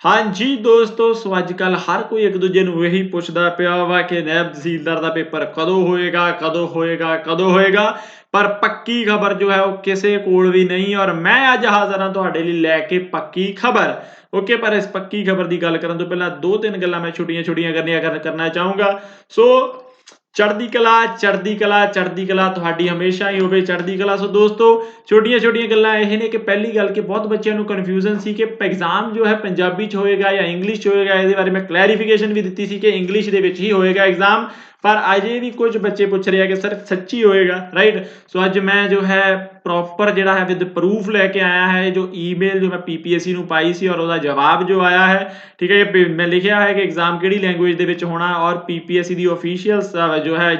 हाँ जी दोस्तों, सो अजकल हर कोई एक दूजे ਨੂੰ ਇਹੀ ਪੁੱਛਦਾ ਪਿਆ ਵਾ ਕਿ ਨੈਬ ਤਹਿਸੀਲਦਾਰ ਦਾ ਪੇਪਰ ਕਦੋਂ ਹੋਏਗਾ ਕਦੋਂ ਹੋਏਗਾ ਕਦੋਂ ਹੋਏਗਾ। ਪਰ ਪੱਕੀ ਖਬਰ ਜੋ ਹੈ ਉਹ ਕਿਸੇ ਕੋਲ ਵੀ ਨਹੀਂ ਔਰ ਮੈਂ ਅੱਜ ਹਾਜ਼ਰ ਹਾਂ ਤੁਹਾਡੇ ਲਈ ਲੈ ਕੇ ਪੱਕੀ ਖਬਰ। ਓਕੇ, ਪਰ ਇਸ ਪੱਕੀ ਖਬਰ ਦੀ ਗੱਲ ਕਰਨ ਤੋਂ ਪਹਿਲਾਂ ਦੋ ਤਿੰਨ ਗੱਲਾਂ ਮੈਂ ਛੋਟੀਆਂ ਕਰਨਾ ਚਾਹੂੰਗਾ। ਸੋ ਚੜ੍ਹਦੀ ਕਲਾ ਚੜ੍ਹਦੀ ਕਲਾ ਚੜ੍ਹਦੀ ਕਲਾ ਤੁਹਾਡੀ ਹਮੇਸ਼ਾ ਹੀ ਹੋਵੇ ਚੜ੍ਹਦੀ ਕਲਾ। ਸੋ ਦੋਸਤੋ ਛੋਟੀਆਂ ਗੱਲਾਂ ਇਹ ਨੇ ਕਿ ਪਹਿਲੀ ਗੱਲ ਕਿ ਬਹੁਤ ਬੱਚਿਆਂ ਨੂੰ ਕਨਫਿਊਜ਼ਨ ਸੀ ਕਿ ਐਗਜ਼ਾਮ ਜੋ ਹੈ ਪੰਜਾਬੀ ਚ ਹੋਏਗਾ ਜਾਂ ਇੰਗਲਿਸ਼ ਚ ਹੋਏਗਾ। ਇਹਦੇ ਬਾਰੇ ਮੈਂ ਕਲੈਰੀਫਿਕੇਸ਼ਨ ਵੀ ਦਿੱਤੀ ਸੀ ਕਿ ਇੰਗਲਿਸ਼ ਦੇ ਵਿੱਚ ਹੀ ਹੋਏਗਾ ਐਗਜ਼ਾਮ, ਪਰ ਅਜੇ ਵੀ ਕੁਝ ਬੱਚੇ ਪੁੱਛ ਰਹੇ ਆ ਕਿ ਸਰ ਸੱਚੀ ਹੋਏਗਾ, ਰਾਈਟ। ਸੋ ਅੱਜ ਮੈਂ ਜੋ ਹੈ ਪ੍ਰੋਪਰ ਜਿਹੜਾ ਹੈ ਵਿਦ ਪ੍ਰੂਫ ਲੈ ਕੇ ਆਇਆ ਹੈ ਜੋ ਈਮੇਲ ਜੋ ਮੈਂ ਪੀਪੀਐਸਸੀ ਨੂੰ ਪਾਈ ਸੀ ਔਰ ਉਹਦਾ ਜਵਾਬ ਜੋ ਆਇਆ ਹੈ। ਠੀਕ ਹੈ, ਮੈਂ ਲਿਖਿਆ ਹੈ ਕਿ ਐਗਜ਼ਾਮ ਕਿਹੜੀ ਲੈਂਗੁਏਜ ਦੇ ਵਿੱਚ ਹੋਣਾ ਔਰ ਪੀਪੀਐਸਸੀ ਦੀ ਆਫੀਸ਼ੀਅਲ ਜੋ ਹੈ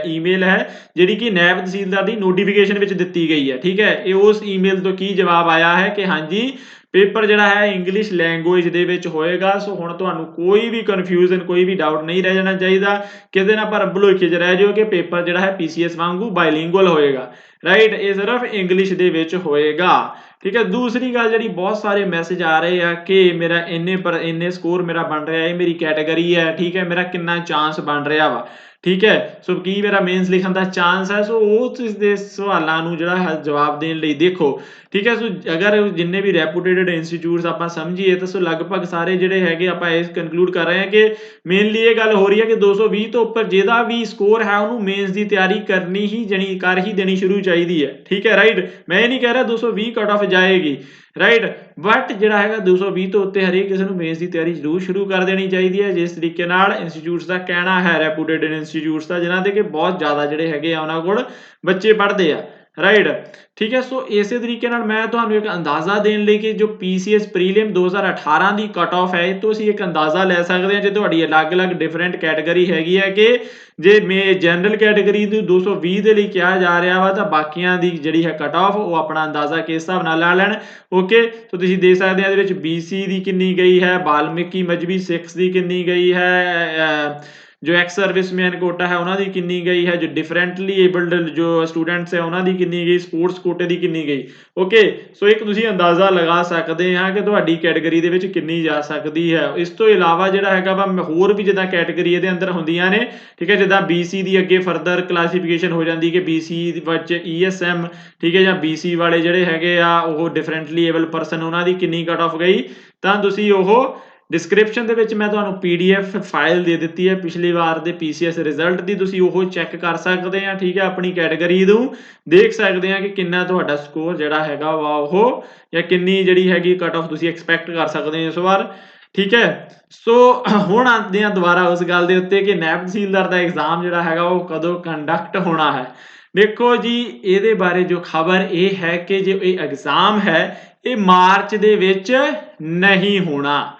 ਈਮੇਲ ਹੈ ਜਿਹੜੀ ਕਿ ਨੈਬ ਤਹਿਸੀਲਦਾਰ ਦੀ ਨੋਟੀਫਿਕੇਸ਼ਨ ਵਿੱਚ ਦਿੱਤੀ ਗਈ ਹੈ। ਠੀਕ ਹੈ, ਇਹ ਉਸ ਈਮੇਲ ਤੋਂ ਕੀ ਜਵਾਬ ਆਇਆ ਹੈ ਕਿ ਹਾਂਜੀ ਪੇਪਰ ਜਿਹੜਾ ਹੈ ਇੰਗਲਿਸ਼ ਲੈਂਗੁਏਜ ਦੇ ਵਿੱਚ ਹੋਏਗਾ। ਸੋ ਹੁਣ ਤੁਹਾਨੂੰ ਕੋਈ ਵੀ ਕਨਫਿਊਜ਼ਨ ਕੋਈ ਵੀ ਡਾਊਟ ਨਹੀਂ ਰਹਿ ਜਾਣਾ ਚਾਹੀਦਾ, ਕਿਤੇ ਨਾ ਪਰ ਭੁਲੇਖੇ 'ਚ ਰਹਿ ਜਾਓ ਕਿ ਪੇਪਰ ਜਿਹੜਾ ਹੈ ਪੀਸੀਐਸ ਵਾਂਗੂ ਬਾਈਲਿੰਗੁਅਲ ਹੋਏਗਾ, ਰਾਈਟ। ਇਹ ਸਿਰਫ ਇੰਗਲਿਸ਼ ਦੇ ਵਿੱਚ ਹੋਏਗਾ। ਠੀਕ ਹੈ, ਦੂਸਰੀ ਗੱਲ ਜਿਹੜੀ ਬਹੁਤ ਸਾਰੇ ਮੈਸੇਜ ਆ ਰਹੇ ਆ ਕਿ ਮੇਰਾ ਇੰਨੇ ਸਕੋਰ ਮੇਰਾ ਬਣ ਰਿਹਾ, ਇਹ ਮੇਰੀ ਕੈਟਾਗਰੀ ਹੈ, ਠੀਕ ਹੈ, ਮੇਰਾ ਕਿੰਨਾ ਚਾਂਸ ਬਣ ਰਿਹਾ ਵਾ, ਠੀਕ ਹੈ। ਸੋ ਕੀ ਮੇਰਾ ਮੇਨਸ ਲਿਖਣ ਦਾ ਚਾਂਸ ਹੈ। ਸੋ ਉਸ ਦੇ ਸਵਾਲਾਂ ਨੂੰ ਜਿਹੜਾ ਹੈ ਜਵਾਬ ਦੇਣ ਲਈ ਦੇਖੋ, ਠੀਕ ਹੈ। ਸੋ ਅਗਰ ਜਿੰਨੇ ਵੀ ਰੈਪੂਟੇਟਡ ਇੰਸਟੀਚਿਊਟਸ ਆਪਾਂ ਸਮਝੀਏ ਤਾਂ ਸੋ ਲਗਭਗ ਸਾਰੇ ਜਿਹੜੇ ਹੈਗੇ ਆਪਾਂ ਇਸ ਕਨਕਲੂਡ ਕਰ ਰਹੇ ਹਾਂ ਕਿ ਮੇਨਲੀ ਇਹ ਗੱਲ ਹੋ ਰਹੀ ਹੈ ਕਿ 220 ਤੋਂ ਉੱਪਰ ਜਿਹਦਾ ਵੀ ਸਕੋਰ ਹੈ ਉਹਨੂੰ ਮੇਨਸ ਦੀ ਤਿਆਰੀ ਕਰਨੀ ਹੀ ਕਰ ਹੀ ਦੇਣੀ ਸ਼ੁਰੂ ਚਾਹੀਦੀ ਹੈ, ਠੀਕ ਹੈ, ਰਾਈਟ। ਮੈਂ ਇਹ ਨਹੀਂ ਕਹਿ ਰਿਹਾ 220 ਕੱਟ ਆਫ ਜਾਏਗੀ, ਰਾਈਟ, ਬਟ ਜਿਹੜਾ ਹੈਗਾ 220 ਤੋਂ ਉੱਤੇ ਹਰੇਕ ਕਿਸੇ ਨੂੰ ਮੇਨਸ ਦੀ ਤਿਆਰੀ ਜ਼ਰੂਰ ਸ਼ੁਰੂ ਕਰ ਦੇਣੀ ਚਾਹੀਦੀ ਹੈ। ਜਿਸ ਤਰੀਕੇ ਨਾਲ ਇੰਸਟੀਚਿਊਟਸ ਦਾ ਕਹਿਣਾ ਹੈ, ਰੈਪੂਟੇਟਡ ਇੰਸਟੀਚਿਊਟਸ ਦਾ, ਜਿਨ੍ਹਾਂ ਦੇ ਕਿ ਬਹੁਤ ਜ਼ਿਆਦਾ ਜਿਹੜੇ ਹੈਗੇ ਆ ਉਹਨਾਂ ਕੋਲ ਬੱਚੇ ਪੜ੍ਹਦੇ ਆ, ਰਾਈਟ, ਠੀਕ ਹੈ। ਸੋ ਇਸੇ ਤਰੀਕੇ ਨਾਲ ਮੈਂ ਤੁਹਾਨੂੰ ਇੱਕ ਅੰਦਾਜ਼ਾ ਦੇਣ ਲਈ ਕਿ ਜੋ ਪੀਸੀਐਸ ਪ੍ਰੀਲਿਮ 2018 ਦੀ ਕੱਟ ਆਫ ਹੈ ਇਹ ਤੋਂ ਅਸੀਂ ਇੱਕ ਅੰਦਾਜ਼ਾ ਲੈ ਸਕਦੇ ਹਾਂ ਜੇ ਤੁਹਾਡੀ ਅਲੱਗ-ਅਲੱਗ ਡਿਫਰੈਂਟ ਕੈਟਾਗਰੀ ਹੈਗੀ ਹੈ ਕਿ ਜੇ ਜਨਰਲ ਕੈਟਾਗਰੀ ਨੂੰ 220 ਦੇ ਲਈ ਕਿਹਾ ਜਾ ਰਿਹਾ ਵਾ ਤਾਂ ਬਾਕੀਆਂ ਦੀ ਜਿਹੜੀ ਹੈ ਕੱਟ ਆਫ ਉਹ ਆਪਣਾ ਅੰਦਾਜ਼ਾ ਕਿਸ ਹਿਸਾਬ ਨਾਲ ਲਾ ਲੈਣ। ਓਕੇ, ਸੋ ਤੁਸੀਂ ਦੇਖ ਸਕਦੇ ਆ ਇਹਦੇ ਵਿੱਚ ਬੀਸੀ ਦੀ ਕਿੰਨੀ ਗਈ ਹੈ, ਬਾਲਮੀਕੀ ਮਜਬੀ ਸਿੱਖਸ ਦੀ ਕਿੰਨੀ ਗਈ ਹੈ, ਜੋ ਐਕਸ ਸਰਵਿਸਮੈਨ ਕੋਟਾ ਹੈ ਉਹਨਾਂ ਦੀ ਕਿੰਨੀ ਗਈ ਹੈ, ਜੋ ਡਿਫਰੈਂਟਲੀ ਏਬਲਡ ਜੋ ਸਟੂਡੈਂਟਸ ਹੈ ਉਹਨਾਂ ਦੀ ਕਿੰਨੀ ਗਈ, ਸਪੋਰਟਸ ਕੋਟੇ ਦੀ ਕਿੰਨੀ ਗਈ। ਓਕੇ, ਸੋ ਇੱਕ ਤੁਸੀਂ ਅੰਦਾਜ਼ਾ ਲਗਾ ਸਕਦੇ ਆ ਕਿ ਤੁਹਾਡੀ ਕੈਟਾਗਰੀ ਦੇ ਵਿੱਚ ਕਿੰਨੀ ਜਾ ਸਕਦੀ ਹੈ। ਇਸ ਤੋਂ ਇਲਾਵਾ ਜਿਹੜਾ ਹੈਗਾ ਵਾ ਹੋਰ ਵੀ ਜਿੱਦਾਂ ਕੈਟਾਗਰੀ ਇਹਦੇ ਅੰਦਰ ਹੁੰਦੀਆਂ ਨੇ, ਠੀਕ ਹੈ, ਜਿੱਦਾਂ ਬੀਸੀ ਦੀ ਅੱਗੇ ਫਰਦਰ ਕਲਾਸੀਫਿਕੇਸ਼ਨ ਹੋ ਜਾਂਦੀ ਕਿ ਬੀਸੀ ਵਿੱਚ ਈਐਸਐਮ, ਠੀਕ ਹੈ, ਜਾਂ ਬੀਸੀ ਵਾਲੇ ਜਿਹੜੇ ਹੈਗੇ ਆ ਉਹ ਡਿਫਰੈਂਟਲੀ ਏਬਲ ਪਰਸਨ ਉਹਨਾਂ ਦੀ ਕਿੰਨੀ ਕੱਟ ਆਫ ਗਈ। ਤਾਂ ਤੁਸੀਂ ਉਹ ਡਿਸਕ੍ਰਿਪਸ਼ਨ ਦੇ ਵਿੱਚ ਮੈਂ ਤੁਹਾਨੂੰ ਪੀਡੀਐਫ ਫਾਈਲ ਦੇ ਦਿੱਤੀ ਹੈ ਪਿਛਲੀ ਵਾਰ ਦੇ ਪੀਸੀਐਸ ਰਿਜ਼ਲਟ ਦੀ, ਤੁਸੀਂ ਉਹ ਚੈੱਕ ਕਰ ਸਕਦੇ ਆ, ਠੀਕ ਹੈ, ਆਪਣੀ ਕੈਟਾਗਰੀ ਨੂੰ ਦੇਖ ਸਕਦੇ ਆ ਕਿ ਕਿੰਨਾ ਤੁਹਾਡਾ ਸਕੋਰ ਜਿਹੜਾ ਹੈਗਾ ਵਾ ਉਹ ਜਾਂ ਕਿੰਨੀ ਜਿਹੜੀ ਹੈਗੀ ਕੱਟ ਆਫ ਤੁਸੀਂ ਐਕਸਪੈਕਟ ਕਰ ਸਕਦੇ ਹੋ ਇਸ ਵਾਰ, ਠੀਕ ਹੈ। ਸੋ ਹੁਣ ਆਉਂਦੇ ਆ ਦੁਬਾਰਾ ਉਸ ਗੱਲ ਦੇ ਉੱਤੇ ਕਿ ਨੈਬ ਤਹਿਸੀਲਦਾਰ ਦਾ ਐਗਜ਼ਾਮ ਜਿਹੜਾ ਹੈਗਾ ਉਹ ਕਦੋਂ ਕੰਡਕਟ ਹੋਣਾ ਹੈ। ਦੇਖੋ ਜੀ, ਇਹਦੇ ਬਾਰੇ ਜੋ ਖਬਰ ਇਹ ਹੈ ਕਿ ਜੋ ਇਹ ਐਗਜ਼ਾਮ ਹੈ ਇਹ ਮਾਰਚ ਦੇ ਵਿੱਚ ਨਹੀਂ ਹੋਣਾ,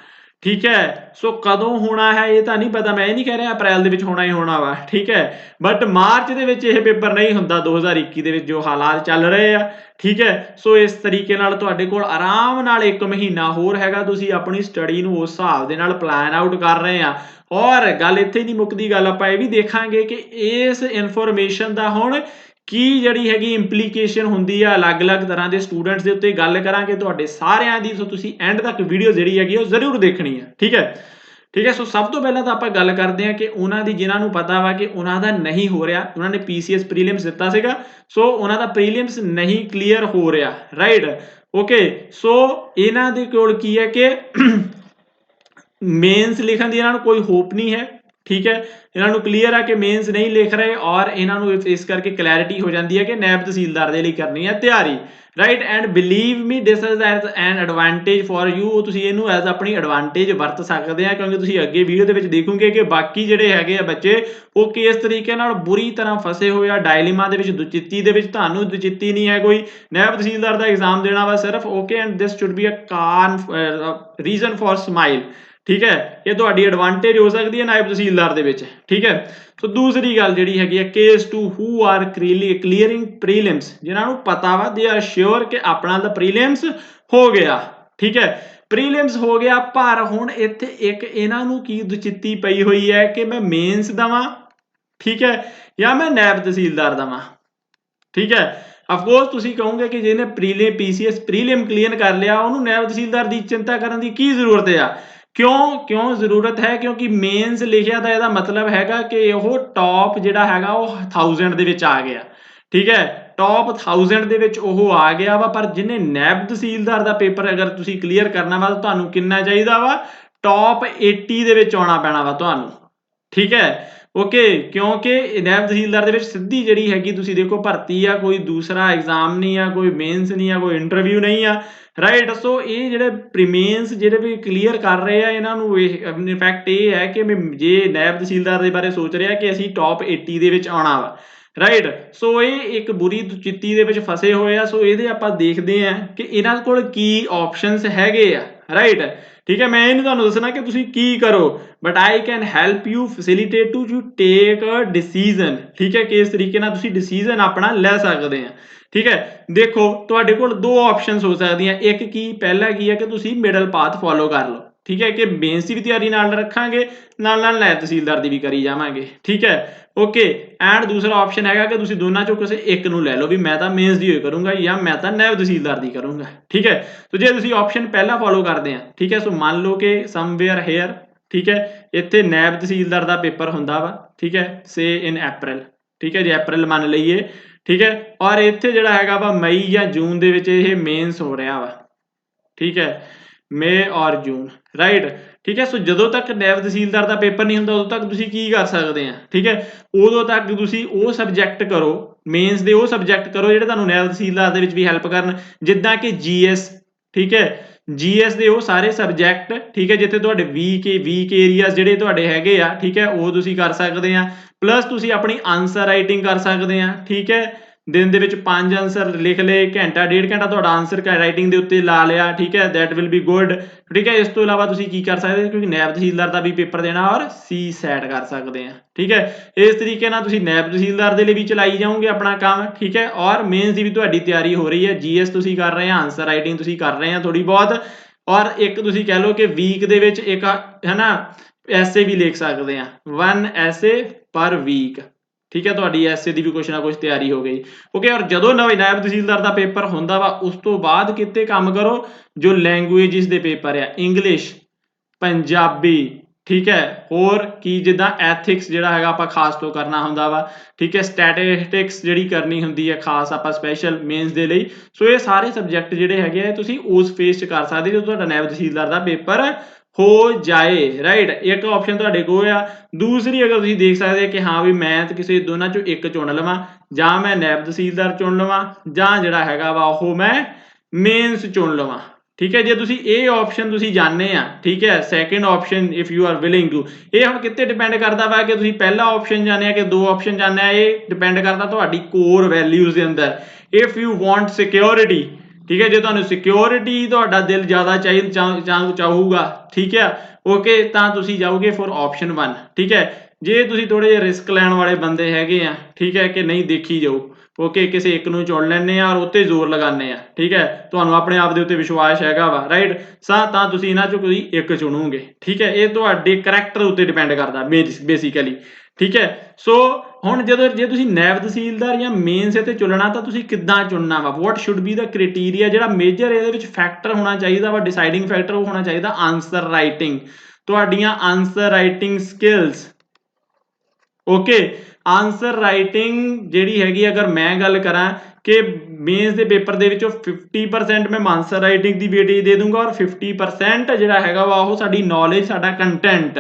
ਠੀਕ ਹੈ। ਸੋ ਕਦੋਂ ਹੋਣਾ ਹੈ ਇਹ ਤਾਂ ਨਹੀਂ ਪਤਾ, ਮੈਂ ਇਹ ਨਹੀਂ ਕਹਿ ਰਿਹਾ ਅਪ੍ਰੈਲ ਦੇ ਵਿੱਚ ਹੋਣਾ ਹੀ ਹੋਣਾ ਵਾ, ਠੀਕ ਹੈ, ਬਟ ਮਾਰਚ ਦੇ ਵਿੱਚ ਇਹ ਪੇਪਰ ਨਹੀਂ ਹੁੰਦਾ 2021 ਦੇ ਵਿੱਚ ਜੋ ਹਾਲਾਤ ਚੱਲ ਰਹੇ ਆ, ਠੀਕ ਹੈ। ਸੋ ਇਸ ਤਰੀਕੇ ਨਾਲ ਤੁਹਾਡੇ ਕੋਲ ਆਰਾਮ ਨਾਲ 1 ਮਹੀਨਾ ਹੋਰ ਹੈਗਾ, ਤੁਸੀਂ ਆਪਣੀ ਸਟੱਡੀ ਨੂੰ ਉਸ ਹਿਸਾਬ ਦੇ ਨਾਲ ਪਲਾਨ ਆਊਟ ਕਰ ਰਹੇ ਆ। ਔਰ ਗੱਲ ਇੱਥੇ ਨਹੀਂ ਮੁੱਕਦੀ, ਗੱਲ ਆਪਾਂ ਇਹ ਵੀ ਦੇਖਾਂਗੇ ਕਿ ਇਸ ਇਨਫੋਰਮੇਸ਼ਨ ਦਾ ਹੁਣ ਕੀ ਜਿਹੜੀ ਹੈਗੀ ਇੰਪਲੀਕੇਸ਼ਨ ਹੁੰਦੀ ਆ ਅਲੱਗ-ਅਲੱਗ ਤਰ੍ਹਾਂ ਦੇ ਸਟੂਡੈਂਟਸ ਦੇ ਉੱਤੇ ਗੱਲ ਕਰਾਂਗੇ ਤੁਹਾਡੇ ਸਾਰਿਆਂ ਦੀ। ਸੋ ਤੁਸੀਂ ਐਂਡ ਤੱਕ ਵੀਡੀਓ ਜਿਹੜੀ ਹੈਗੀ ਉਹ ਜ਼ਰੂਰ ਦੇਖਣੀ ਹੈ, ਠੀਕ ਹੈ, ਠੀਕ ਹੈ। ਸੋ ਸਭ ਤੋਂ ਪਹਿਲਾਂ ਤਾਂ ਆਪਾਂ ਗੱਲ ਕਰਦੇ ਹਾਂ ਕਿ ਉਹਨਾਂ ਦੀ ਜਿਨ੍ਹਾਂ ਨੂੰ ਪਤਾ ਵਾ ਕਿ ਉਹਨਾਂ ਦਾ ਨਹੀਂ ਹੋ ਰਿਹਾ, ਉਹਨਾਂ ਨੇ ਪੀਸੀਐਸ ਪ੍ਰੀਲਿਮਸ ਦਿੱਤਾ ਸੀਗਾ, ਸੋ ਉਹਨਾਂ ਦਾ ਪ੍ਰੀਲਿਮਸ ਨਹੀਂ ਕਲੀਅਰ ਹੋ ਰਿਹਾ, ਰਾਈਟ। ਓਕੇ, ਸੋ ਇਹਨਾਂ ਦੇ ਕੋਲ ਕੀ ਹੈ ਕਿ ਮੇਨਸ ਲਿਖਣ ਦੀ ਇਹਨਾਂ ਨੂੰ ਕੋਈ ਹੋਪ ਨਹੀਂ ਹੈ, ਠੀਕ ਹੈ। ਇਹਨਾਂ ਨੂੰ ਕਲੀਅਰ ਆ ਕਿ ਮੇਨਸ ਨਹੀਂ ਲਿਖ ਰਹੇ ਔਰ ਇਹਨਾਂ ਨੂੰ ਇਸ ਕਰਕੇ ਕਲੈਰਿਟੀ ਹੋ ਜਾਂਦੀ ਹੈ ਕਿ ਨੈਬ ਤਹਿਸੀਲਦਾਰ ਦੇ ਲਈ ਕਰਨੀ ਹੈ ਤਿਆਰੀ, right. And believe me this is as an advantage for you, ਤੁਸੀਂ ਇਹਨੂੰ ਐਜ਼ ਆਪਣੀ ਐਡਵਾਂਟੇਜ ਵਰਤ ਸਕਦੇ ਆ ਕਿਉਂਕਿ ਤੁਸੀਂ ਅੱਗੇ ਵੀਡੀਓ ਦੇ ਵਿੱਚ ਦੇਖੋਗੇ ਕਿ ਬਾਕੀ ਜਿਹੜੇ ਹੈਗੇ ਆ ਬੱਚੇ ਉਹ ਕਿਸ ਤਰੀਕੇ ਨਾਲ ਬੁਰੀ ਤਰ੍ਹਾਂ ਫਸੇ ਹੋਏ ਆ ਡਾਇਲੇਮਾ ਦੇ ਵਿੱਚ, ਦੁਚਿੱਤੀ ਦੇ ਵਿੱਚ। ਤੁਹਾਨੂੰ ਦੁਚਿੱਤੀ ਨਹੀਂ ਹੈ ਕੋਈ, ਨੈਬ ਤਹਿਸੀਲਦਾਰ ਦਾ ਐਗਜ਼ਾਮ ਦੇਣਾ ਵਾ ਸਿਰਫ, okay. And this should be a reason for smile, ਠੀਕ ਹੈ, ਇਹ ਤੁਹਾਡੀ ਐਡਵਾਂਟੇਜ ਹੋ ਸਕਦੀ ਹੈ ਨਾਇਬ ਤਹਿਸੀਲਦਾਰ ਦੇ ਵਿੱਚ, ਠੀਕ ਹੈ। ਸੋ ਦੂਸਰੀ ਗੱਲ ਜਿਹੜੀ ਹੈਗੀ ਹੈ case to who are clearing prelims, ਜਿਨ੍ਹਾਂ ਨੂੰ ਪਤਾ ਵਾ ਦੇ ਆਰ ਸ਼ੋਰ ਕਿ ਆਪਣਾ ਦਾ ਪ੍ਰੀਲਿਮਸ ਹੋ ਗਿਆ, ਠੀਕ ਹੈ, ਪ੍ਰੀਲਿਮਸ ਹੋ ਗਿਆ। ਪਰ ਹੁਣ ਇੱਥੇ ਇੱਕ ਇਹਨਾਂ ਨੂੰ ਕੀ ਦੁਚਿੱਤੀ ਪਈ ਹੋਈ ਹੈ ਕਿ ਮੈਂ ਮੇਨਸ ਦਵਾਂ, ਠੀਕ ਹੈ, ਜਾਂ ਮੈਂ ਨਾਇਬ ਤਹਿਸੀਲਦਾਰ ਦਵਾਂ, ਠੀਕ ਹੈ। ਅਫਕੋਰਸ ਤੁਸੀਂ ਕਹੋਗੇ ਕਿ ਜਿਹਨੇ ਪੀਸੀਐਸ ਪ੍ਰੀਲਿਮ ਕਲੀਅਰ ਕਰ ਲਿਆ ਉਹਨੂੰ ਨਾਇਬ ਤਹਿਸੀਲਦਾਰ ਦੀ ਚਿੰਤਾ ਕਰਨ ਦੀ ਕੀ ਜ਼ਰੂਰਤ ਆ। ਕਿਉਂ ਜ਼ਰੂਰਤ ਹੈ? ਕਿਉਂਕਿ ਮੇਨਸ ਲਿਖਿਆ ਤਾਂ ਇਹਦਾ ਮਤਲਬ ਹੈਗਾ ਕਿ ਉਹ ਟੌਪ ਜਿਹੜਾ ਹੈਗਾ ਉਹ 1000 ਦੇ ਵਿੱਚ ਆ ਗਿਆ, ਠੀਕ ਹੈ, ਟੌਪ 1000 ਦੇ ਵਿੱਚ ਉਹ ਆ ਗਿਆ ਵਾ। ਪਰ ਜਿਹਨੇ ਨਾਇਬ ਤਹਿਸੀਲਦਾਰ ਦਾ ਪੇਪਰ ਅਗਰ ਤੁਸੀਂ ਕਲੀਅਰ ਕਰਨਾ ਵਾ ਤਾਂ ਤੁਹਾਨੂੰ ਕਿੰਨਾ ਚਾਹੀਦਾ ਵਾ? ਟੌਪ 80 ਦੇ ਵਿੱਚ ਆਉਣਾ ਪੈਣਾ ਵਾ ਤੁਹਾਨੂੰ, ਠੀਕ ਹੈ, ਓਕੇ। ਕਿਉਂਕਿ ਨਾਇਬ ਤਹਿਸੀਲਦਾਰ ਦੇ ਵਿੱਚ ਸਿੱਧੀ ਜਿਹੜੀ ਹੈਗੀ ਤੁਸੀਂ ਦੇਖੋ ਭਰਤੀ ਆ, ਕੋਈ ਦੂਸਰਾ ਐਗਜ਼ਾਮ ਨਹੀਂ ਆ, ਕੋਈ ਮੇਨਸ ਨਹੀਂ ਆ, ਕੋਈ ਇੰਟਰਵਿਊ ਨਹੀਂ ਆ, ਰਾਈਟ। ਸੋ ਇਹ ਜਿਹੜੇ ਪ੍ਰੀਮੇਨਸ ਜਿਹੜੇ ਵੀ ਕਲੀਅਰ ਕਰ ਰਹੇ ਆ ਇਹਨਾਂ ਨੂੰ ਇਨਫੈਕਟ ਇਹ ਹੈ ਕਿ ਜੇ ਨਾਇਬ ਤਹਿਸੀਲਦਾਰ ਦੇ ਬਾਰੇ ਸੋਚ ਰਿਹਾ ਕਿ ਅਸੀਂ ਟੌਪ 80 ਦੇ ਵਿੱਚ ਆਉਣਾ ਵਾ, ਰਾਈਟ। ਸੋ ਇਹ ਇੱਕ ਬੁਰੀ ਚਿੱਤੀ ਦੇ ਵਿੱਚ ਫਸੇ ਹੋਏ ਆ। ਸੋ ਇਹਦੇ ਆਪਾਂ ਦੇਖਦੇ ਆ ਕਿ ਇਹਨਾਂ ਕੋਲ ਕੀ ਆਪਸ਼ਨਸ ਹੈਗੇ ਆ, ਰਾਈਟ, ਠੀਕ ਹੈ। ਮੈਂ ਇਹ ਨਹੀਂ ਤੁਹਾਨੂੰ ਦੱਸਣਾ ਕਿ ਤੁਸੀਂ ਕੀ ਕਰੋ, but I can help you facilitate to you take a decision, ਠੀਕ ਹੈ, ਕਿ ਇਸ ਤਰੀਕੇ ਨਾਲ ਤੁਸੀਂ ਡਿਸੀਜਨ ਆਪਣਾ ਲੈ ਸਕਦੇ ਆ, ਠੀਕ ਹੈ। ਦੇਖੋ ਤੁਹਾਡੇ ਕੋਲ ਦੋ ਆਪਸ਼ਨਸ ਹੋ ਸਕਦੀਆਂ, ਇੱਕ ਕੀ ਪਹਿਲਾ ਕੀ ਹੈ ਕਿ ਤੁਸੀਂ ਮਿਡਲ ਪਾਥ ਫੋਲੋ ਕਰ ਲਓ, ਠੀਕ ਹੈ, ਕਿ ਮੇਨਸ ਦੀ ਵੀ ਤਿਆਰੀ ਨਾਲ ਰੱਖਾਂਗੇ, ਨਾਲ ਨਾਇਬ ਤਹਿਸੀਲਦਾਰ ਦੀ ਵੀ ਕਰੀ ਜਾਵਾਂਗੇ, ਠੀਕ ਹੈ, ਓਕੇ। ਐਂਡ ਦੂਸਰਾ ਆਪਸ਼ਨ ਹੈਗਾ ਕਿ ਤੁਸੀਂ ਦੋਨਾਂ ਚੋਂ ਕਿਸੇ ਇੱਕ ਨੂੰ ਲੈ ਲਓ ਵੀ ਮੈਂ ਤਾਂ ਮੇਨਸ ਦੀ ਹੋਈ ਕਰੂੰਗਾ ਜਾਂ ਮੈਂ ਤਾਂ ਨਾਇਬ ਤਹਿਸੀਲਦਾਰ ਦੀ ਕਰੂੰਗਾ, ਠੀਕ ਹੈ। ਸੋ ਜੇ ਤੁਸੀਂ ਆਪਸ਼ਨ ਪਹਿਲਾ ਫੋਲੋ ਕਰਦੇ ਆ, ਠੀਕ ਹੈ, ਸੋ ਮੰਨ ਲਓ ਕਿ ਸਮਵੇਅਰ ਹੇਅਰ, ਠੀਕ ਹੈ, ਇੱਥੇ ਨਾਇਬ ਤਹਿਸੀਲਦਾਰ ਦਾ ਪੇਪਰ ਹੁੰਦਾ ਵਾ, ਠੀਕ ਹੈ, ਸੇ ਇਨ ਅਪ੍ਰੈਲ, ਠੀਕ ਹੈ, ਜੇ ਅਪ੍ਰੈਲ ਮੰਨ ਲਈਏ, ਠੀਕ ਹੈ, ਔਰ ਇੱਥੇ ਜਿਹੜਾ ਹੈਗਾ ਵਾ ਮਈ ਜਾਂ ਜੂਨ ਦੇ ਵਿੱਚ ਇਹ ਮੇਨਸ ਹੋ ਰਿਹਾ ਵਾ, ਠੀਕ ਹੈ, ਮਈ ਔਰ ਜੂਨ, ਰਾਈਟ, ਠੀਕ ਹੈ। ਸੋ ਜਦੋਂ ਤੱਕ ਨਾਇਬ ਤਹਿਸੀਲਦਾਰ ਦਾ ਪੇਪਰ ਨਹੀਂ ਹੁੰਦਾ ਉਦੋਂ ਤੱਕ ਤੁਸੀਂ ਕੀ ਕਰ ਸਕਦੇ ਆ, ਠੀਕ ਹੈ, ਉਦੋਂ ਤੱਕ ਤੁਸੀਂ ਉਹ ਸਬਜੈਕਟ ਕਰੋ, ਮੇਨਸ ਦੇ ਉਹ ਸਬਜੈਕਟ ਕਰੋ ਜਿਹੜੇ ਤੁਹਾਨੂੰ ਨਾਇਬ ਤਹਿਸੀਲਦਾਰ ਦੇ ਵਿੱਚ ਵੀ ਹੈਲਪ ਕਰਨ, ਜਿੱਦਾਂ ਕਿ ਜੀਐਸ, ਠੀਕ ਹੈ, ਜੀਐਸ ਦੇ ਉਹ ਸਾਰੇ ਸਬਜੈਕਟ, ਠੀਕ ਹੈ, ਜਿੱਥੇ ਤੁਹਾਡੇ ਵੀਕ ਏਰੀਆਜ਼ ਜਿਹੜੇ ਤੁਹਾਡੇ ਹੈਗੇ ਆ, ਠੀਕ ਹੈ, ਉਹ ਤੁਸੀਂ ਕਰ ਸਕਦੇ ਆ। ਪਲੱਸ ਤੁਸੀਂ ਆਪਣੀ ਆਨਸਰ ਰਾਈਟਿੰਗ ਕਰ ਸਕਦੇ ਆ, ਠੀਕ ਹੈ, ਦਿਨ ਦੇ ਵਿੱਚ 5 ਆਨਸਰ ਲਿਖ ਲਏ, ਘੰਟਾ ਡੇਢ ਘੰਟਾ ਤੁਹਾਡਾ ਆਨਸਰ ਰਾਈਟਿੰਗ ਦੇ ਉੱਤੇ ਲਾ ਲਿਆ, ਠੀਕ ਹੈ, ਦੈਟ ਵਿਲ ਬੀ ਗੁੱਡ, ਠੀਕ ਹੈ। ਇਸ ਤੋਂ ਇਲਾਵਾ ਤੁਸੀਂ ਕੀ ਕਰ ਸਕਦੇ ਹੋ, ਕਿਉਂਕਿ ਨਾਇਬ ਤਹਿਸੀਲਦਾਰ ਦਾ ਵੀ ਪੇਪਰ ਦੇਣਾ ਔਰ CSAT ਕਰ ਸਕਦੇ ਆ, ਠੀਕ ਹੈ। ਇਸ ਤਰੀਕੇ ਨਾਲ ਤੁਸੀਂ ਨਾਇਬ ਤਹਿਸੀਲਦਾਰ ਦੇ ਲਈ ਵੀ ਚਲਾਈ ਜਾਓਗੇ ਆਪਣਾ ਕੰਮ, ਠੀਕ ਹੈ, ਔਰ ਮੇਨਸ ਦੀ ਵੀ ਤੁਹਾਡੀ ਤਿਆਰੀ ਹੋ ਰਹੀ ਹੈ, ਜੀਐਸ ਤੁਸੀਂ ਕਰ ਰਹੇ ਆ, ਆਨਸਰ ਰਾਈਟਿੰਗ ਤੁਸੀਂ ਕਰ ਰਹੇ ਆ ਥੋੜੀ ਬਹੁਤ, ਔਰ ਇੱਕ ਤੁਸੀਂ ਕਹਿ ਲਓ ਕਿ ਵੀਕ ਦੇ ਵਿੱਚ ਇੱਕ ਹੈ ਨਾ ਐਸੇ ਵੀ ਲਿਖ ਸਕਦੇ ਆ, 1 ਐਸੇ ਪਰ ਵੀਕ, ਠੀਕ ਹੈ, ਤੁਹਾਡੀ ਐਸੇ ਦੀ ਵੀ ਕੁਛ ਨਾ ਕੁਛ ਤਿਆਰੀ ਹੋ ਗਈ, ਓਕੇ। ਔਰ ਜਦੋਂ ਨਾਇਬ ਤਹਿਸੀਲਦਾਰ ਦਾ ਪੇਪਰ ਹੁੰਦਾ ਵਾ ਉਸ ਤੋਂ ਬਾਅਦ ਕਿਤੇ ਕੰਮ ਕਰੋ ਜੋ ਲੈਂਗੁਏਜਿਸ ਦੇ ਪੇਪਰ ਆ, ਇੰਗਲਿਸ਼, ਪੰਜਾਬੀ, ਠੀਕ ਹੈ, ਹੋਰ ਕੀ ਜਿੱਦਾਂ ਐਥਿਕਸ ਜਿਹੜਾ ਹੈਗਾ ਆਪਾਂ ਖਾਸ ਤੋਂ ਕਰਨਾ ਹੁੰਦਾ ਵਾ, ਠੀਕ ਹੈ, ਸਟੈਟਿਸਟਿਕਸ ਜਿਹੜੀ ਕਰਨੀ ਹੁੰਦੀ ਹੈ ਖਾਸ ਆਪਾਂ ਸਪੈਸ਼ਲ ਮੇਨਸ ਦੇ ਲਈ। ਸੋ ਇਹ ਸਾਰੇ ਸਬਜੈਕਟ ਜਿਹੜੇ ਹੈਗੇ ਆ ਤੁਸੀਂ ਉਸ ਫੇਸ 'ਚ ਕਰ ਸਕਦੇ ਜਦੋਂ ਤੁਹਾਡਾ ਨਾਇਬ ਤਹਿਸੀਲਦਾਰ ਦਾ ਪੇਪਰ ਹੋ ਜਾਏ, ਰਾਈਟ। ਇੱਕ ਆਪਸ਼ਨ ਤੁਹਾਡੇ ਕੋਲ ਆ। ਦੂਸਰੀ ਅਗਰ ਤੁਸੀਂ ਦੇਖ ਸਕਦੇ ਕਿ ਹਾਂ ਵੀ ਮੈਂ ਤੇ ਕਿਸੇ ਦੋਨਾਂ ਚੋਂ ਇੱਕ ਚੁਣ ਲਵਾਂ, ਜਾਂ ਮੈਂ ਨਾਇਬ ਤਹਿਸੀਲਦਾਰ ਚੁਣ ਲਵਾਂ, ਜਾਂ ਜਿਹੜਾ ਹੈਗਾ ਵਾ ਉਹ ਮੈਂ ਮੇਨਸ ਚੁਣ ਲਵਾਂ, ਠੀਕ ਹੈ। ਜੇ ਤੁਸੀਂ ਇਹ ਆਪਸ਼ਨ ਤੁਸੀਂ ਜਾਣਦੇ ਆ, ਠੀਕ ਹੈ, second option if you are willing to, ਇਹ ਹੁਣ ਕਿੱਥੇ ਡਿਪੈਂਡ ਕਰਦਾ ਵਾ ਕਿ ਤੁਸੀਂ ਪਹਿਲਾ ਆਪਸ਼ਨ ਜਾਣਿਆ ਕਿ ਦੋ ਆਪਸ਼ਨ ਜਾਣਿਆ, ਇਹ ਡਿਪੈਂਡ ਕਰਦਾ ਤੁਹਾਡੀ ਕੋਰ ਵੈਲਿਊਜ਼ ਦੇ ਅੰਦਰ। ਇਫ ਯੂ ਵਾਂਟ ਸਿਕਿਉਰਿਟੀ, ਠੀਕ ਹੈ, ਜੇ ਤੁਹਾਨੂੰ ਸਿਕਿਉਰਿਟੀ ਤੁਹਾਡਾ ਦਿਲ ਜ਼ਿਆਦਾ ਚਾਹੂਗਾ, ਠੀਕ ਹੈ, ਓਕੇ, ਤਾਂ ਤੁਸੀਂ ਜਾਓਗੇ ਫॉर ਆਪਸ਼ਨ 1, ਠੀਕ ਹੈ। ਜੇ ਤੁਸੀਂ ਥੋੜੇ ਜਿਹੇ ਰਿਸਕ ਲੈਣ ਵਾਲੇ ਬੰਦੇ ਹੈਗੇ ਆ, ਠੀਕ ਹੈ, ਕਿ ਨਹੀਂ ਦੇਖੀ ਜਾਓ, ਓਕੇ, ਕਿਸੇ ਇੱਕ ਨੂੰ ਚੁਣ ਲੈਣੇ ਆ ਔਰ ਉੱਤੇ ਜ਼ੋਰ ਲਗਾਉਂਦੇ ਆ, ਠੀਕ ਹੈ, ਤੁਹਾਨੂੰ ਆਪਣੇ ਆਪ ਦੇ ਉੱਤੇ ਵਿਸ਼ਵਾਸ ਹੈਗਾ ਵਾ, ਰਾਈਟ, ਤਾਂ ਤੁਸੀਂ ਇਹਨਾਂ ਚੋਂ ਕੋਈ ਇੱਕ ਚੁਣੋਗੇ, ਠੀਕ ਹੈ। ਇਹ ਤੁਹਾਡੇ ਕਰੈਕਟਰ ਉੱਤੇ ਡਿਪੈਂਡ ਕਰਦਾ ਬੇਸਿਕਲੀ, ਠੀਕ ਹੈ। ਸੋ ਹੁਣ ਜੇ ਤੁਸੀਂ ਨਾਇਬ ਤਹਿਸੀਲਦਾਰ ਜਾਂ ਮੇਨਸ ਤੇ ਚੁਣਨਾ ਤਾਂ ਤੁਸੀਂ ਕਿੱਦਾਂ ਚੁਣਨਾ ਵਾ, ਵਾਟ ਸ਼ੁੱਡ ਬੀ ਦਾ ਕ੍ਰਾਈਟੇਰੀਆ, ਜਿਹੜਾ ਮੇਜਰ ਇਹਦੇ ਵਿੱਚ ਫੈਕਟਰ ਹੋਣਾ ਚਾਹੀਦਾ ਵਾ, ਡਿਸਾਈਡਿੰਗ ਫੈਕਟਰ ਉਹ ਹੋਣਾ ਚਾਹੀਦਾ ਆਨਸਰ ਰਾਈਟਿੰਗ, ਤੁਹਾਡੀਆਂ answer writing skills, okay. Answer writing ਜਿਹੜੀ ਹੈਗੀ ਅਗਰ ਮੈਂ ਗੱਲ ਕਰਾਂ ਕਿ ਮੇਨਸ ਦੇ ਪੇਪਰ ਦੇ ਵਿੱਚੋਂ 50% ਮੈਂ ਆਨਸਰ ਰਾਈਟਿੰਗ ਦੀ ਵੇਟੇਜ ਦੇ ਦੂੰਗਾ ਔਰ 50% ਜਿਹੜਾ ਹੈਗਾ ਵਾ ਉਹ ਸਾਡੀ ਨੌਲੇਜ, ਸਾਡਾ ਕੰਟੈਂਟ,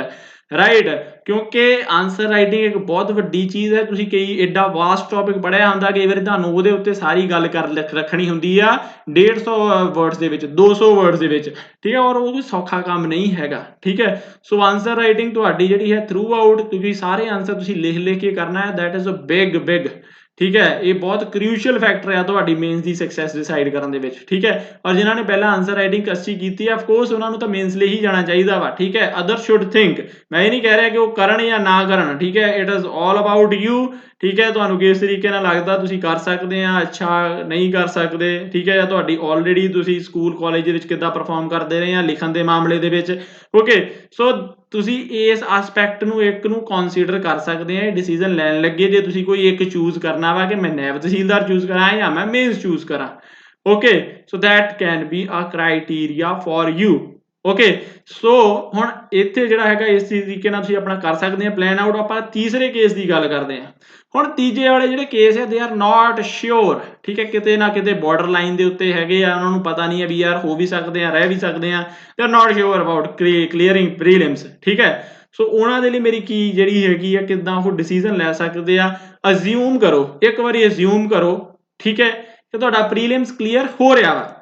ਰਾਈਟ। ਕਿਉਂਕਿ ਆਨਸਰ ਰਾਈਟਿੰਗ ਇੱਕ ਬਹੁਤ ਵੱਡੀ ਚੀਜ਼ ਹੈ। ਤੁਸੀਂ ਕਈ ਐਡਾ ਵਾਸਟ ਟੌਪਿਕ ਪੜ੍ਹਿਆ ਹੁੰਦਾ, ਕਈ ਵਾਰੀ ਤੁਹਾਨੂੰ ਉਹਦੇ ਉੱਤੇ ਸਾਰੀ ਗੱਲ ਰੱਖਣੀ ਹੁੰਦੀ ਆ 150 ਵਰਡਸ ਦੇ ਵਿੱਚ, 200 ਵਰਡਸ ਦੇ ਵਿੱਚ, ਠੀਕ ਹੈ, ਔਰ ਉਹ ਕੋਈ ਸੌਖਾ ਕੰਮ ਨਹੀਂ ਹੈਗਾ, ਠੀਕ ਹੈ। ਸੋ ਆਨਸਰ ਰਾਈਟਿੰਗ ਤੁਹਾਡੀ ਜਿਹੜੀ ਹੈ ਥਰੂ ਆਊਟ, ਕਿਉਂਕਿ ਸਾਰੇ ਆਨਸਰ ਤੁਸੀਂ ਲਿਖ ਕੇ ਕਰਨਾ ਹੈ, ਦੈਟ ਇਜ਼ ਅ ਬਿਗ, ਠੀਕ ਹੈ। ਇਹ ਬਹੁਤ ਕ੍ਰੂਸ਼ੀਅਲ ਫੈਕਟਰ ਆ ਤੁਹਾਡੀ ਮੇਨਸ ਦੀ ਸਕਸੈਸ ਡਿਸਾਈਡ ਕਰਨ ਦੇ ਵਿੱਚ, ਠੀਕ ਹੈ। ਔਰ ਜਿਨ੍ਹਾਂ ਨੇ ਪਹਿਲਾਂ ਆਨਸਰ ਰਾਈਟਿੰਗ ਅੱਛੀ ਕੀਤੀ ਹੈ ਆਫ ਕੋਰਸ ਉਹਨਾਂ ਨੂੰ ਤਾਂ ਮੇਨਸ ਲਈ ਹੀ ਜਾਣਾ ਚਾਹੀਦਾ ਵਾ, ਠੀਕ ਹੈ। ਅਦਰ ਸ਼ੁੱਡ ਥਿੰਕ, ਮੈਂ ਇਹ ਨਹੀਂ ਕਹਿ ਰਿਹਾ ਕਿ ਉਹ ਕਰਨ ਜਾਂ ਨਾ ਕਰਨ, ਠੀਕ ਹੈ, it is all about you ਠੀਕ ਹੈ, ਤੁਹਾਨੂੰ ਕਿਸ ਤਰੀਕੇ ਨਾਲ ਲੱਗਦਾ ਤੁਸੀਂ ਕਰ ਸਕਦੇ ਆ, ਅੱਛਾ ਨਹੀਂ ਕਰ ਸਕਦੇ, ਠੀਕ ਹੈ, ਜਾਂ ਤੁਹਾਡੀ ਆਲਰੇਡੀ ਤੁਸੀਂ ਸਕੂਲ ਕਾਲਜ ਦੇ ਵਿੱਚ ਕਿੱਦਾਂ ਪਰਫਾਰਮ ਕਰਦੇ ਰਹੇ ਆ ਲਿਖਣ ਦੇ ਮਾਮਲੇ ਦੇ ਵਿੱਚ। ਓਕੇ, ਸੋ ਤੁਸੀਂ ਇਸ ਐਸਪੈਕਟ ਨੂੰ ਇੱਕ ਨੂੰ ਕੰਸੀਡਰ ਕਰ ਸਕਦੇ ਆ ਡਿਸੀਜਨ ਲੈਣ ਲੱਗੇ, ਜੇ ਤੁਸੀਂ ਕੋਈ ਇੱਕ ਚੂਜ਼ ਕਰਨਾ ਵਾ ਕਿ ਮੈਂ ਨਾਇਬ ਤਹਿਸੀਲਦਾਰ ਚੂਜ਼ ਕਰਾਂ ਜਾਂ ਮੈਂ ਮੇਨਸ ਚੂਜ਼ ਕਰਾਂ। Okay, so that can be a criteria for you. Okay, so ਹੁਣ ਇੱਥੇ ਜਿਹੜਾ ਹੈਗਾ ਇਸ ਤਰੀਕੇ ਨਾਲ ਤੁਸੀਂ ਆਪਣਾ ਕਰ ਸਕਦੇ ਆ ਪਲਾਨ ਆਊਟ। ਆਪਾਂ ਤੀਸਰੇ ਕੇਸ ਦੀ ਗੱਲ ਕਰਦੇ ਆ। ਹੁਣ ਤੀਜੇ ਵਾਲੇ ਜਿਹੜੇ ਕੇਸ ਆ ਦੇ ਆਰ ਨਾਟ ਸ਼ੋਰ, ਠੀਕ ਹੈ, ਕਿਤੇ ਨਾ ਕਿਤੇ ਬਾਰਡਰ ਲਾਈਨ ਦੇ ਉੱਤੇ ਹੈਗੇ ਆ, ਉਹਨਾਂ ਨੂੰ ਪਤਾ ਨਹੀਂ ਹੈ ਵੀ ਯਾਰ ਹੋ ਵੀ ਸਕਦੇ ਆ, ਰਹਿ ਵੀ ਸਕਦੇ ਆ, ਦੇ are not sure about clearing prelims, ਠੀਕ ਹੈ। ਸੋ ਉਹਨਾਂ ਦੇ ਲਈ ਮੇਰੀ ਕੀ ਜਿਹੜੀ ਹੈਗੀ ਆ ਕਿੱਦਾਂ ਉਹ ਡਿਸੀਜਨ ਲੈ ਸਕਦੇ ਆ। ਅਜ਼ਿਊਮ ਕਰੋ, ਇੱਕ ਵਾਰੀ ਅਜ਼ਿਊਮ ਕਰੋ, ਠੀਕ ਹੈ, ਕਿ ਤੁਹਾਡਾ ਪ੍ਰੀਲਿਮਸ ਕਲੀਅਰ ਹੋ ਰਿਹਾ ਵਾ,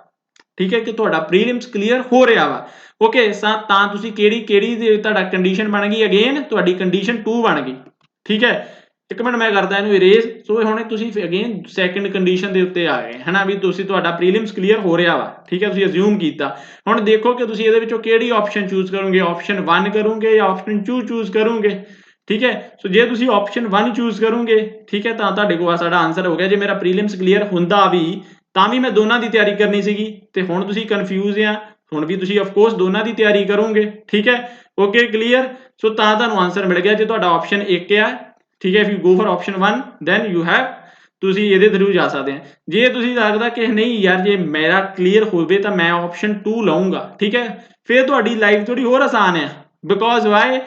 ਠੀਕ ਹੈ, ਕਿ ਤੁਹਾਡਾ ਪ੍ਰੀਲਿਮਸ ਕਲੀਅਰ ਹੋ ਰਿਹਾ ਵਾ। ਓਕੇ, ਤਾਂ ਤੁਸੀਂ ਕਿਹੜੀ ਤੁਹਾਡਾ ਕੰਡੀਸ਼ਨ ਬਣ ਗਈ, ਅਗੇਨ ਤੁਹਾਡੀ ਕੰਡੀਸ਼ਨ 2 ਬਣ ਗਈ, ਠੀਕ ਹੈ। ਇੱਕ ਮਿੰਟ ਮੈਂ ਕਰਦਾ ਇਹਨੂੰ ਇਰੇਜ਼। ਸੋ ਹੁਣ ਤੁਸੀਂ ਅਗੇਨ ਸੈਕੰਡ ਕੰਡੀਸ਼ਨ ਦੇ ਉੱਤੇ ਆ ਗਏ ਹਨਾ, ਵੀ ਤੁਸੀਂ ਤੁਹਾਡਾ ਪ੍ਰੀਲਿਮਸ ਕਲੀਅਰ ਹੋ ਰਿਹਾ ਵਾ, ਠੀਕ ਹੈ, ਤੁਸੀਂ ਅਜ਼ਿਊਮ ਕੀਤਾ। ਹੁਣ ਦੇਖੋ ਕਿ ਤੁਸੀਂ ਇਹਦੇ ਵਿੱਚੋਂ ਕਿਹੜੀ ਆਪਸ਼ਨ ਚੂਜ਼ ਕਰੋਗੇ, ਆਪਸ਼ਨ 1 ਕਰੋਗੇ ਜਾਂ ਆਪਸ਼ਨ 2 ਚੂਜ਼ ਕਰੋਗੇ, ਠੀਕ ਹੈ। ਸੋ ਜੇ ਤੁਸੀਂ ਆਪਸ਼ਨ 1 ਚੂਜ਼ ਕਰੋਗੇ, ਠੀਕ ਹੈ, ਤਾਂ ਤੁਹਾਡੇ ਕੋਲ ਸਾਡਾ ਆਨਸਰ ਹੋ ਗਿਆ। ਜੇ ਮੇਰਾ ਪ੍ਰੀਲਿਮਸ ਕਲੀਅਰ ਹੁੰਦਾ ਵੀ ਤਾਂ ਵੀ ਮੈਂ ਦੋਨਾਂ ਦੀ ਤਿਆਰੀ ਕਰਨੀ ਸੀਗੀ, ਤੇ ਹੁਣ ਤੁਸੀਂ ਕਨਫਿਊਜ਼ ਆ, ਹੁਣ ਵੀ ਤੁਸੀਂ ਆਫਕੋਰਸ ਦੋਨਾਂ ਦੀ ਤਿਆਰੀ ਕਰੋਗੇ, ਠੀਕ ਹੈ। Okay, clear. ਸੋ ਤਾਂ ਤੁਹਾਨੂੰ ਆਨਸਰ ਮਿਲ ਗਿਆ ਜੇ ਤੁਹਾਡਾ ਆਪਸ਼ਨ 1 ਆ, ਠੀਕ ਹੈ। If you go for option 1 then you have, ਤੁਸੀਂ ਇਹਦੇ ਥਰੂ ਜਾ ਸਕਦੇ ਆ। ਜੇ ਤੁਸੀਂ ਲੱਗਦਾ ਕਿ ਨਹੀਂ ਯਾਰ ਜੇ ਮੇਰਾ ਕਲੀਅਰ ਹੋਵੇ ਤਾਂ ਮੈਂ ਆਪਸ਼ਨ 2 ਲਵਾਂਗਾ, ਠੀਕ ਹੈ, ਫਿਰ ਤੁਹਾਡੀ ਲਾਈਫ ਥੋੜੀ ਹੋਰ ਆਸਾਨ ਆ। ਬਿਕੋਜ਼ ਵਾਈ,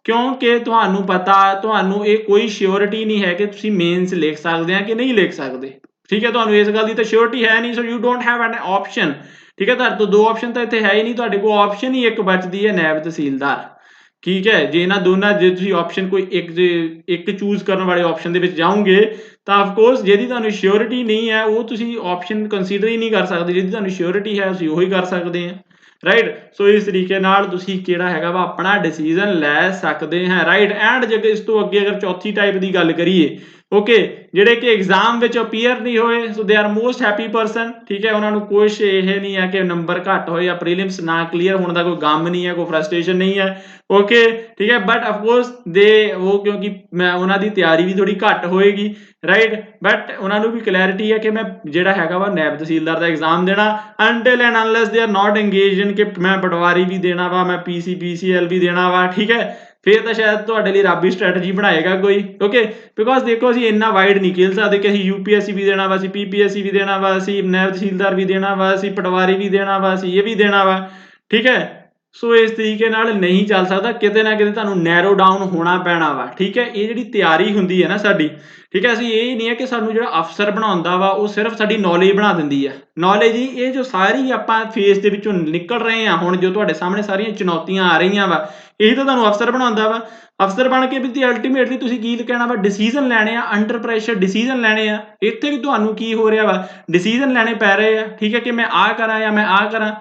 ਕਿਉਂਕਿ ਤੁਹਾਨੂੰ ਪਤਾ, ਤੁਹਾਨੂੰ ਇਹ ਕੋਈ ਸ਼ੋਰਿਟੀ ਨਹੀਂ ਹੈ ਕਿ ਤੁਸੀਂ ਮੇਨਸ ਲਿਖ ਸਕਦੇ ਆ ਕਿ ਨਹੀਂ ਲਿਖ ਸਕਦੇ, ਠੀਕ ਹੈ। ਤੁਹਾਨੂੰ ਇਸ ਗੱਲ ਦੀ ਤਾਂ ਸ਼ੋਰਿਟੀ ਹੈ ਨਹੀਂ, so you don't have an option, ਠੀਕ ਹੈ। ਤੁਹਾਡੇ ਤੋਂ 2 ਆਪਸ਼ਨ ਤਾਂ ਇੱਥੇ ਹੈ ਹੀ ਨਹੀਂ, ਤੁਹਾਡੇ ਕੋਲ ਆਪਸ਼ਨ ਹੀ ਇੱਕ ਬਚਦੀ ਹੈ, ਨਾਇਬ ਤਹਿਸੀਲਦਾਰ, ਠੀਕ ਹੈ। ਜੇ ਇਹਨਾਂ ਦੋਨਾਂ ਜੇ ਤੁਸੀਂ ਆਪਸ਼ਨ ਕੋਈ ਇੱਕ ਚੂਜ਼ ਕਰਨ ਵਾਲੇ ਆਪਸ਼ਨ ਦੇ ਵਿੱਚ ਜਾਓਗੇ ਤਾਂ ਆਫਕੋਰਸ ਜਿਹਦੀ ਤੁਹਾਨੂੰ ਸ਼ੋਰਿਟੀ ਨਹੀਂ ਹੈ ਉਹ ਤੁਸੀਂ ਆਪਸ਼ਨ ਕੰਸੀਡਰ ਹੀ ਨਹੀਂ ਕਰ ਸਕਦੇ, ਜਿਹਦੀ ਤੁਹਾਨੂੰ ਸ਼ੋਰਿਟੀ ਹੈ ਤੁਸੀਂ ਉਹੀ ਕਰ ਸਕਦੇ ਆ, ਰਾਈਟ। ਸੋ ਇਸ ਤਰੀਕੇ ਨਾਲ ਤੁਸੀਂ ਕਿਹੜਾ ਹੈਗਾ ਵਾ ਆਪਣਾ ਡਿਸੀਜਨ ਲੈ ਸਕਦੇ ਹੈ, ਰਾਈਟ। ਐਂਡ ਜੇ ਇਸ ਤੋਂ ਅੱਗੇ ਅਗਰ ਚੌਥੀ ਟਾਈਪ ਦੀ ਗੱਲ ਕਰੀਏ, ਓਕੇ, ਜਿਹੜੇ ਕਿ ਐਗਜ਼ਾਮ ਵਿੱਚ ਅਪੀਅਰ ਨਹੀਂ ਹੋਏ, ਸੋ they are most happy person, ਠੀਕ ਹੈ। ਉਹਨਾਂ ਨੂੰ ਕੁਛ ਇਹ ਨਹੀਂ ਹੈ ਕਿ ਨੰਬਰ ਘੱਟ ਹੋਏ ਜਾਂ ਪ੍ਰੀਲਿਮਸ ਨਾ ਕਲੀਅਰ ਹੋਣ ਦਾ ਕੋਈ ਗਮ ਨਹੀਂ ਹੈ, ਕੋਈ ਫਰਸਟ੍ਰੇਸ਼ਨ ਨਹੀਂ ਹੈ, ਓਕੇ, ਠੀਕ ਹੈ। ਬਟ ਅਫਕੋਰਸ ਉਹ ਕਿਉਂਕਿ ਮੈਂ ਉਹਨਾਂ ਦੀ ਤਿਆਰੀ ਵੀ ਥੋੜੀ ਘੱਟ ਹੋਏਗੀ, ਰਾਈਟ, ਬਟ ਉਹਨਾਂ ਨੂੰ ਵੀ ਕਲੈਰਿਟੀ ਹੈ ਕਿ ਮੈਂ ਜਿਹੜਾ ਹੈਗਾ ਵਾ ਨਾਇਬ ਤਹਿਸੀਲਦਾਰ ਦਾ ਐਗਜ਼ਾਮ ਦੇਣਾ, until and unless they are not engaged in ਕਿ ਮੈਂ ਪਟਵਾਰੀ ਵੀ ਦੇਣਾ ਵਾ, ਮੈਂ PCL ਵੀ ਦੇਣਾ ਵਾ, ਠੀਕ ਹੈ। ਫਿਰ ਤਾਂ ਸ਼ਾਇਦ ਤੁਹਾਡੇ ਲਈ ਰੱਬ ਹੀ ਸਟ੍ਰੈਟਜੀ ਬਣਾਏਗਾ ਕੋਈ, ਓਕੇ। ਬਿਕੋਜ਼ ਦੇਖੋ ਅਸੀਂ ਇੰਨਾ ਵਾਈਡ ਨਹੀਂ ਖੇਲ ਸਕਦੇ ਕਿ ਅਸੀਂ UPSC ਵੀ ਦੇਣਾ ਵਾ, ਅਸੀਂ PPSC ਵੀ ਦੇਣਾ ਵਾ, ਅਸੀਂ ਨਾਇਬ ਤਹਿਸੀਲਦਾਰ ਵੀ ਦੇਣਾ ਵਾ, ਅਸੀਂ ਪਟਵਾਰੀ ਵੀ ਦੇਣਾ ਵਾ, ਅਸੀਂ ਇਹ ਵੀ ਦੇਣਾ ਵਾ, ਠੀਕ ਹੈ। ਸੋ ਇਸ ਤਰੀਕੇ ਨਾਲ ਨਹੀਂ ਚੱਲ ਸਕਦਾ, ਕਿਤੇ ਨਾ ਕਿਤੇ ਤੁਹਾਨੂੰ ਨੈਰੋ ਡਾਊਨ ਹੋਣਾ ਪੈਣਾ ਵਾ, ਠੀਕ ਹੈ। ਇਹ ਜਿਹੜੀ ਤਿਆਰੀ ਹੁੰਦੀ ਹੈ ਨਾ ਸਾਡੀ, ਠੀਕ ਹੈ, ਅਸੀਂ ਇਹ ਨਹੀਂ ਹੈ ਕਿ ਸਾਨੂੰ ਜਿਹੜਾ ਅਫਸਰ ਬਣਾਉਂਦਾ ਵਾ ਉਹ ਸਿਰਫ ਸਾਡੀ ਨੌਲੇਜ ਬਣਾ ਦਿੰਦੀ ਹੈ। ਨੌਲੇਜ ਹੀ ਇਹ ਜੋ ਸਾਰੀ ਆਪਾਂ ਫੇਸ ਦੇ ਵਿੱਚੋਂ ਨਿਕਲ ਰਹੇ ਹਾਂ, ਹੁਣ ਜੋ ਤੁਹਾਡੇ ਸਾਹਮਣੇ ਸਾਰੀਆਂ ਚੁਣੌਤੀਆਂ ਆ ਰਹੀਆਂ ਵਾ, ਇਹੀ ਤਾਂ ਤੁਹਾਨੂੰ ਅਫਸਰ ਬਣਾਉਂਦਾ ਵਾ। ਅਫਸਰ ਬਣ ਕੇ ਵੀ ਅਲਟੀਮੇਟਲੀ ਤੁਸੀਂ ਕੀ ਕਹਿਣਾ ਵਾ, ਡਿਸੀਜਨ ਲੈਣੇ ਆ, ਅੰਡਰ ਪ੍ਰੈਸ਼ਰ ਡਿਸੀਜਨ ਲੈਣੇ ਆ। ਇੱਥੇ ਵੀ ਤੁਹਾਨੂੰ ਕੀ ਹੋ ਰਿਹਾ ਵਾ, ਡਿਸੀਜਨ ਲੈਣੇ ਪੈ ਰਹੇ ਆ, ਠੀਕ ਹੈ, ਕਿ ਮੈਂ ਆਹ ਕਰਾਂ ਜਾਂ ਮੈਂ ਆਹ ਕਰਾਂ,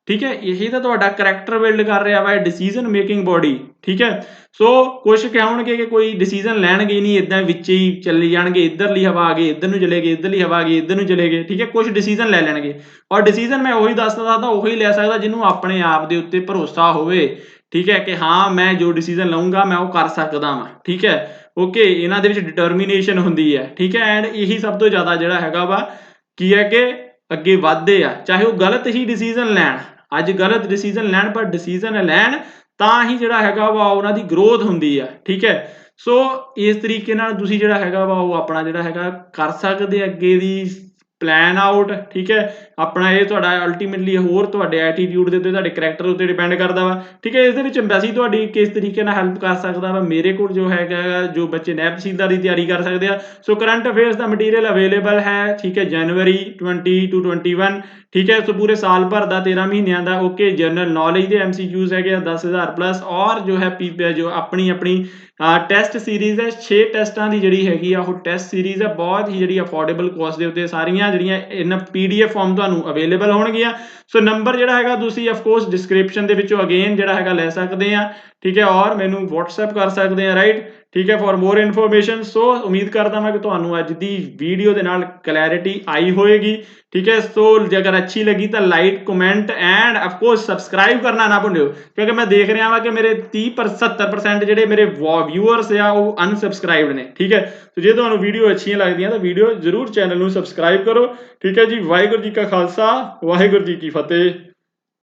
ਠੀਕ ਹੈ। ਇਹੀ ਤਾਂ ਤੁਹਾਡਾ ਕਰੈਕਟਰ ਬਿਲਡ ਕਰ ਰਿਹਾ ਵਾ, ਡਿਸੀਜਨ ਮੇਕਿੰਗ ਬੋਡੀ, ਠੀਕ ਹੈ। ਸੋ ਕੁਛ ਕਹੋਣਗੇ ਕਿ ਕੋਈ ਡਿਸੀਜਨ ਲੈਣਗੇ ਨਹੀਂ, ਇਦਾਂ ਵਿੱਚ ਹੀ ਚੱਲੀ ਜਾਣਗੇ, ਇੱਧਰਲੀ ਹਵਾ ਆ ਗਈ ਇੱਧਰ ਨੂੰ ਚਲੇ ਗਏ, ਇੱਧਰਲੀ ਹਵਾ ਆ ਗਈ ਇੱਧਰ ਨੂੰ ਚਲੇ ਗਏ, ਠੀਕ ਹੈ। ਕੁਛ ਡਿਸੀਜਨ ਲੈ ਲੈਣਗੇ, ਔਰ ਡਿਸੀਜਨ ਮੈਂ ਉਹੀ ਦੱਸ ਸਕਦਾ, ਉਹੀ ਲੈ ਸਕਦਾ ਜਿਹਨੂੰ ਆਪਣੇ ਆਪ ਦੇ ਉੱਤੇ ਭਰੋਸਾ ਹੋਵੇ, ਠੀਕ ਹੈ, ਕਿ ਹਾਂ ਮੈਂ ਜੋ ਡਿਸੀਜਨ ਲਵਾਂਗਾ ਮੈਂ ਉਹ ਕਰ ਸਕਦਾ ਵਾਂ, ਠੀਕ ਹੈ। ਓਕੇ, ਇਹਨਾਂ ਦੇ ਵਿੱਚ ਡਿਟਰਮੀਨੇਸ਼ਨ ਹੁੰਦੀ ਹੈ, ਠੀਕ ਹੈ। ਐਂਡ ਇਹੀ ਸਭ ਤੋਂ ਜ਼ਿਆਦਾ ਜਿਹੜਾ ਹੈਗਾ ਵਾ ਕੀ ਹੈ ਕਿ ਅੱਗੇ ਵੱਧਦੇ ਆ, ਚਾਹੇ ਉਹ ਗਲਤ ਹੀ ਡਿਸੀਜਨ ਲੈਣ, ਅੱਜ ਗਲਤ ਡਿਸੀਜਨ ਲੈਣ, ਪਰ ਡਿਸੀਜਨ ਲੈਣ ਤਾਂ ਹੀ ਜਿਹੜਾ ਹੈਗਾ ਵਾ ਉਹਨਾਂ ਦੀ ਗਰੋਥ ਹੁੰਦੀ ਆ, ਠੀਕ ਹੈ। ਸੋ ਇਸ ਤਰੀਕੇ ਨਾਲ ਤੁਸੀਂ ਜਿਹੜਾ ਹੈਗਾ ਵਾ ਉਹ ਆਪਣਾ ਜਿਹੜਾ ਹੈਗਾ ਕਰ ਸਕਦੇ ਅੱਗੇ ਦੀ ਪਲਾਨ ਆਊਟ, ਠੀਕ ਹੈ। ਆਪਣਾ ਇਹ ਤੁਹਾਡਾ ਅਲਟੀਮੇਟਲੀ ਹੋਰ ਤੁਹਾਡੇ ਐਟੀਟਿਊਡ ਦੇ ਉੱਤੇ, ਤੁਹਾਡੇ ਕਰੈਕਟਰ ਉੱਤੇ ਡਿਪੈਂਡ ਕਰਦਾ ਵਾ, ਠੀਕ ਹੈ। ਇਸ ਦੇ ਵਿੱਚ ਅਸੀਂ ਤੁਹਾਡੀ ਕਿਸ ਤਰੀਕੇ ਨਾਲ ਹੈਲਪ ਕਰ ਸਕਦਾ ਵਾ, ਮੇਰੇ ਕੋਲ ਜੋ ਹੈਗਾ ਜੋ ਬੱਚੇ ਨਾਇਬ ਤਹਿਸੀਲਦਾਰ ਦੀ ਤਿਆਰੀ ਕਰ ਸਕਦੇ ਆ, ਸੋ ਕਰੰਟ ਅਫੇਅਰਸ ਦਾ ਮਟੀਰੀਅਲ ਅਵੇਲੇਬਲ ਹੈ, ਠੀਕ ਹੈ, ਜਨਵਰੀ 20 to 21, ਠੀਕ ਹੈ। ਸੋ ਪੂਰੇ ਸਾਲ ਭਰ ਦਾ 13 ਮਹੀਨਿਆਂ ਦਾ, ਓਕੇ। ਜਨਰਲ ਨੌਲੇਜ ਦੇ MCQs ਹੈਗੇ ਆ 10,000 ਪਲੱਸ, ਔਰ ਜੋ ਹੈ ਜੋ ਆਪਣੀ ਟੈਸਟ ਸੀਰੀਜ਼ ਹੈ 6 ਟੈਸਟਾਂ ਦੀ ਜਿਹੜੀ ਹੈਗੀ ਆ ਉਹ ਟੈਸਟ ਸੀਰੀਜ਼ ਹੈ, ਬਹੁਤ ਹੀ ਜਿਹੜੀ ਅਫੋਰਡੇਬਲ ਕੋਸਟ ਦੇ ਉੱਤੇ ਸਾਰੀਆਂ ਜਿਹੜੀਆਂ ਇਹਨਾਂ PDF ਫਾਰਮ ਤੁਹਾਨੂੰ ਅਵੇਲੇਬਲ ਹੋਣਗੀਆਂ। ਸੋ ਨੰਬਰ ਜਿਹੜਾ ਹੈਗਾ ਤੁਸੀਂ ਅਫਕੋਰਸ ਡਿਸਕ੍ਰਿਪਸ਼ਨ ਦੇ ਵਿੱਚੋਂ ਅਗੇਨ ਜਿਹੜਾ ਹੈਗਾ ਲੈ ਸਕਦੇ ਆ, ਠੀਕ ਹੈ, ਔਰ ਮੈਨੂੰ WhatsApp ਕਰ ਸਕਦੇ ਆ, ਰਾਈਟ। ਠੀਕ ਹੈ ਫॉर ਮੋਰ ਇਨਫੋਰਮੇਸ਼ਨ। ਸੋ ਉਮੀਦ ਕਰਦਾ ਮੈਂ ਕਿ ਤੁਹਾਨੂੰ ਅੱਜ ਦੀ ਵੀਡੀਓ ਦੇ ਨਾਲ ਕਲੈਰਿਟੀ ਆਈ ਹੋਏਗੀ। ਠੀਕ ਹੈ ਸੋ ਜੇਕਰ ਅੱਛੀ ਲੱਗੀ ਤਾਂ like comment end of course subscribe ਕਰਨਾ ਨਾ ਭੁੱਲਿਓ, ਕਿਉਂਕਿ ਮੈਂ ਦੇਖ ਰਿਹਾ ਵਾਂ ਕਿ ਮੇਰੇ 70% ਜਿਹੜੇ ਮੇਰੇ ਵਿਊਅਰਸ ਆ ਉਹ ਅਨਸਬਸਕ੍ਰਾਈਬਡ ਨੇ। ਠੀਕ ਹੈ ਸੋ ਜੇ ਤੁਹਾਨੂੰ ਵੀਡੀਓ ਅੱਛੀਆਂ ਲੱਗਦੀਆਂ ਤਾਂ ਵੀਡੀਓ ਜ਼ਰੂਰ ਚੈਨਲ ਨੂੰ ਸਬਸਕ੍ਰਾਈਬ ਕਰੋ। ਠੀਕ ਹੈ ਜੀ, ਵਾਹਿਗੁਰੂ ਜੀ ਕਾ ਖਾਲਸਾ ਵਾਹਿਗੁਰੂ ਜੀ ਕੀ ਫਤਿਹ।